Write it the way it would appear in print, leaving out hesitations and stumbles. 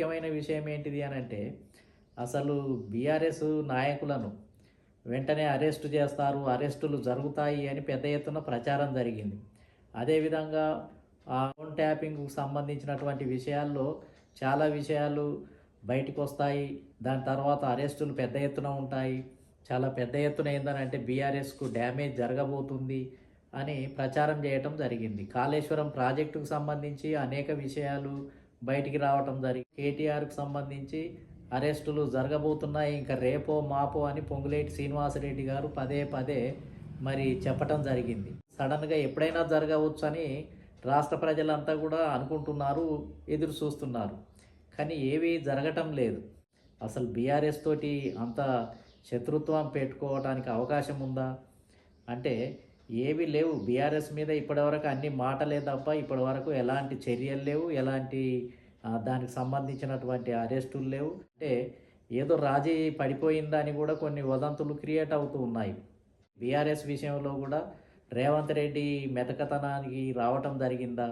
ముఖ్యమైన విషయం ఏంటిది అని అంటే అసలు బీఆర్ఎస్ నాయకులను వెంటనే అరెస్టు చేస్తారు, అరెస్టులు జరుగుతాయి అని పెద్ద ఎత్తున ప్రచారం జరిగింది. అదేవిధంగా ఫోన్ ట్యాపింగ్కు సంబంధించినటువంటి విషయాల్లో చాలా విషయాలు బయటకు వస్తాయి. దాని తర్వాత అరెస్టులు పెద్ద ఎత్తున ఉంటాయి. చాలా పెద్ద ఎత్తున ఏందనంటే బీఆర్ఎస్కు డ్యామేజ్ జరగబోతుంది అని ప్రచారం చేయటం జరిగింది. కాళేశ్వరం ప్రాజెక్టుకు సంబంధించి అనేక విషయాలు బయటికి రావటం జరిగింది. కేటీఆర్కు సంబంధించి అరెస్టులు జరగబోతున్నాయి, ఇంకా రేపో మాపో అని పొంగులేటి శ్రీనివాసరెడ్డి గారు పదే పదే మరి చెప్పటం జరిగింది. సడన్గా ఎప్పుడైనా జరగవచ్చు అని రాష్ట్ర ప్రజలంతా కూడా అనుకుంటున్నారు, ఎదురు చూస్తున్నారు. కానీ ఏవి జరగటం లేదు. అసలు బీఆర్ఎస్ తోటి అంత శత్రుత్వం పెట్టుకోవడానికి అవకాశం ఉందా అంటే ఏవి లేవు. బీఆర్ఎస్ మీద ఇప్పటివరకు అన్ని మాటలే తప్ప ఇప్పటివరకు ఎలాంటి చర్యలు లేవు, ఎలాంటి దానికి సంబంధించినటువంటి అరెస్టులు లేవు. అంటే ఏదో రాజీ పడిపోయిందని కూడా కొన్ని వదంతులు క్రియేట్ అవుతూ ఉన్నాయి. బీఆర్ఎస్ విషయంలో కూడా రేవంత్ రెడ్డి మెతకతనానికి రావటం జరిగిందా,